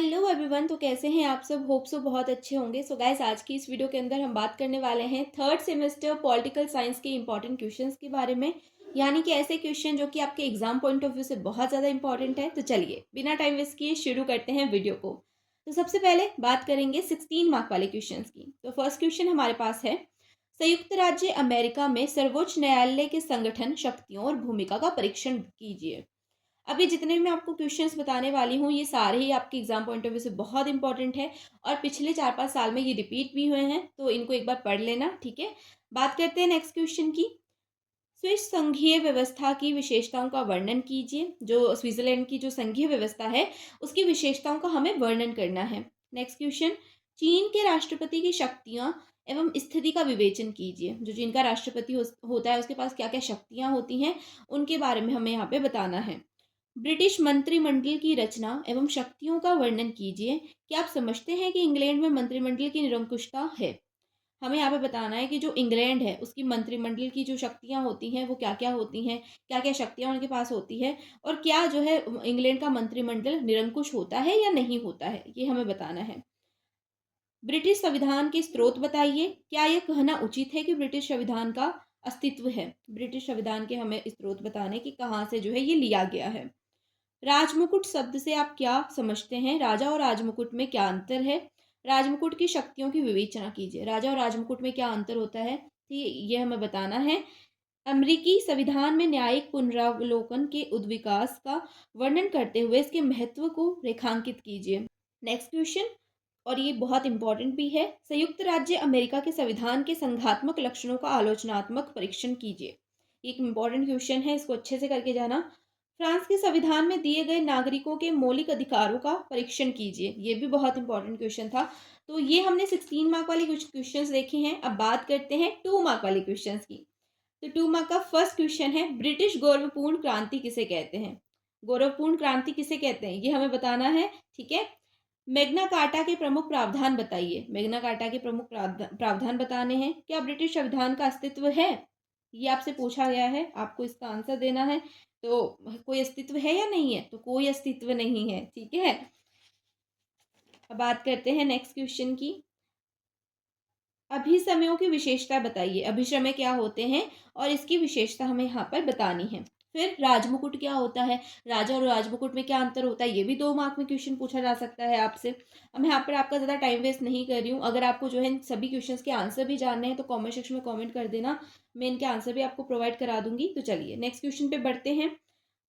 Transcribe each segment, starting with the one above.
Hello everyone. तो कैसे हैं आप सब? होप सो बहुत अच्छे होंगे। सो गाइस, आज की इस वीडियो के अंदर हम बात करने वाले हैं थर्ड सेमेस्टर पॉलिटिकल साइंस के इंपॉर्टेंट क्वेश्चंस के बारे में, यानी कि ऐसे क्वेश्चन जो कि आपके एग्जाम पॉइंट ऑफ व्यू से बहुत ज़्यादा इंपॉर्टेंट है। तो चलिए बिना टाइम वेस्ट किए शुरू करते हैं वीडियो को। तो सबसे पहले बात करेंगे 16 मार्क वाले क्वेश्चन की। तो फर्स्ट क्वेश्चन हमारे पास है, संयुक्त राज्य अमेरिका में सर्वोच्च न्यायालय के संगठन, शक्तियों और भूमिका का परीक्षण कीजिए। अभी जितने भी मैं आपको क्वेश्चंस बताने वाली हूँ, ये सारे ही आपके एग्जाम पॉइंट ऑफ व्यू से बहुत इंपॉर्टेंट है और पिछले 4-5 साल में ये रिपीट भी हुए हैं, तो इनको एक बार पढ़ लेना, ठीक है। बात करते हैं नेक्स्ट क्वेश्चन की। स्विस संघीय व्यवस्था की विशेषताओं का वर्णन कीजिए। जो स्विट्जरलैंड की जो संघीय व्यवस्था है, उसकी विशेषताओं का हमें वर्णन करना है। नेक्स्ट क्वेश्चन, चीन के राष्ट्रपति की शक्तियां एवं स्थिति का विवेचन कीजिए। जो जिनका राष्ट्रपति होता है, उसके पास क्या क्या शक्तियां होती हैं, उनके बारे में हमें यहाँ पे बताना है। ब्रिटिश मंत्रिमंडल की रचना एवं शक्तियों का वर्णन कीजिए। क्या आप समझते हैं कि इंग्लैंड में मंत्रिमंडल की निरंकुशता है? हमें यहाँ पे बताना है कि जो इंग्लैंड है, उसकी मंत्रिमंडल की जो शक्तियाँ होती हैं वो क्या क्या होती हैं, क्या क्या शक्तियाँ उनके पास होती है, और क्या जो है इंग्लैंड का मंत्रिमंडल निरंकुश होता है या नहीं होता है, ये हमें बताना है। ब्रिटिश संविधान के स्रोत बताइए। क्या यह कहना उचित है कि ब्रिटिश संविधान का अस्तित्व है? ब्रिटिश संविधान के हमें स्रोत बताने कि कहाँ से जो है ये लिया गया है। राजमुकुट शब्द से आप क्या समझते हैं? राजा और राजमुकुट में क्या अंतर है? राजमुकुट की शक्तियों की विवेचना कीजिए। राजा और राजमुकुट में क्या अंतर होता है, ठीक, ये हमें बताना है। अमेरिकी संविधान में न्यायिक पुनरावलोकन के उद्विकास का वर्णन करते हुए इसके महत्व को रेखांकित कीजिए। नेक्स्ट क्वेश्चन, और ये बहुत इंपॉर्टेंट भी है, संयुक्त राज्य अमेरिका के संविधान के संघात्मक लक्षणों का आलोचनात्मक परीक्षण कीजिए। एक इंपॉर्टेंट क्वेश्चन है, इसको अच्छे से करके जाना। फ्रांस के संविधान में दिए गए नागरिकों के मौलिक अधिकारों का परीक्षण कीजिए। ये भी बहुत इंपॉर्टेंट क्वेश्चन था। तो ये हमने 16 मार्क वाले कुछ क्वेश्चंस देखे हैं। अब बात करते हैं 2 मार्क वाले क्वेश्चंस की। तो 2 मार्क का फर्स्ट क्वेश्चन है, ब्रिटिश गौरवपूर्ण क्रांति किसे कहते हैं? गौरवपूर्ण क्रांति किसे कहते हैं, ये हमें बताना है, ठीक है। मैग्ना कार्टा के प्रमुख प्रावधान बताइए। मैग्ना कार्टा के प्रमुख प्रावधान बताने हैं। क्या ब्रिटिश संविधान का अस्तित्व है? ये आपसे पूछा गया है, आपको इसका आंसर देना है। तो कोई अस्तित्व है या नहीं है? तो कोई अस्तित्व नहीं है, ठीक है। अब बात करते हैं नेक्स्ट क्वेश्चन की। अभिसमयों की विशेषता बताइए। अभिसमय क्या होते हैं और इसकी विशेषता हमें यहाँ पर बतानी है। फिर राजमुकुट क्या होता है, राजा और राजमुकुट में क्या अंतर होता है, ये भी 2 मार्क में क्वेश्चन पूछा जा सकता है आपसे। अब मैं यहाँ पर आपका ज़्यादा टाइम वेस्ट नहीं कर रही हूँ। अगर आपको जो है इन सभी क्वेश्चंस के आंसर भी जानने हैं तो कमेंट सेक्शन में कमेंट कर देना, मैं इनके आंसर भी आपको प्रोवाइड करा दूंगी। तो चलिए नेक्स्ट क्वेश्चन पे बढ़ते हैं।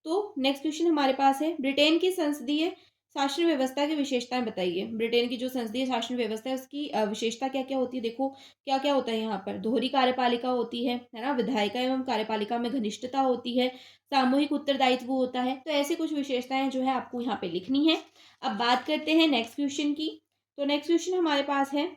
तो नेक्स्ट क्वेश्चन हमारे पास है, ब्रिटेन की संसदीय शासन व्यवस्था की विशेषताएं बताइए। ब्रिटेन की जो संसदीय शासन व्यवस्था है, उसकी विशेषता क्या क्या होती है। देखो क्या क्या होता है यहाँ पर, दोहरी कार्यपालिका होती है ना, विधायिका एवं कार्यपालिका में घनिष्ठता होती है, सामूहिक उत्तरदायित्व होता है। तो ऐसी कुछ विशेषताएं जो है आपको यहाँ पे लिखनी है। अब बात करते हैं नेक्स्ट क्वेश्चन की। तो नेक्स्ट क्वेश्चन हमारे पास है,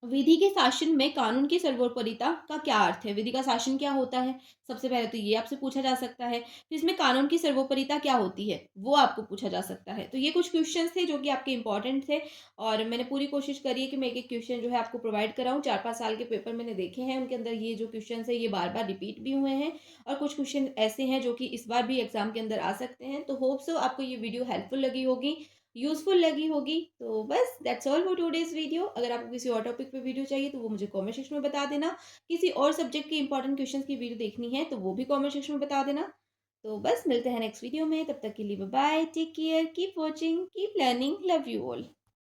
विधि के शासन में कानून की सर्वोपरिता का क्या अर्थ है? विधि का शासन क्या होता है? सबसे पहले तो ये आपसे पूछा जा सकता है। फिर इसमें कानून की सर्वोपरिता क्या होती है, वो आपको पूछा जा सकता है। तो ये कुछ क्वेश्चंस थे जो कि आपके इंपॉर्टेंट थे, और मैंने पूरी कोशिश करी है कि मैं एक एक क्वेश्चन जो है आपको प्रोवाइड कराऊँ। 4-5 साल के पेपर मैंने देखे हैं, उनके अंदर ये जो क्वेश्चन है ये बार बार रिपीट भी हुए हैं, और कुछ क्वेश्चन ऐसे हैं जो कि इस बार भी एग्जाम के अंदर आ सकते हैं। तो होप सो आपको ये वीडियो हेल्पफुल लगी होगी, यूजफुल लगी होगी। तो बस that's all for today's video. अगर आपको किसी और टॉपिक पे वीडियो चाहिए तो वो मुझे कमेंट सेक्शन में बता देना। किसी और सब्जेक्ट के इंपॉर्टेंट क्वेश्चंस की वीडियो देखनी है तो वो भी कमेंट सेक्शन में बता देना। तो बस मिलते हैं नेक्स्ट वीडियो में, तब तक के लिए bye bye, take care, keep watching, keep learning, love you all.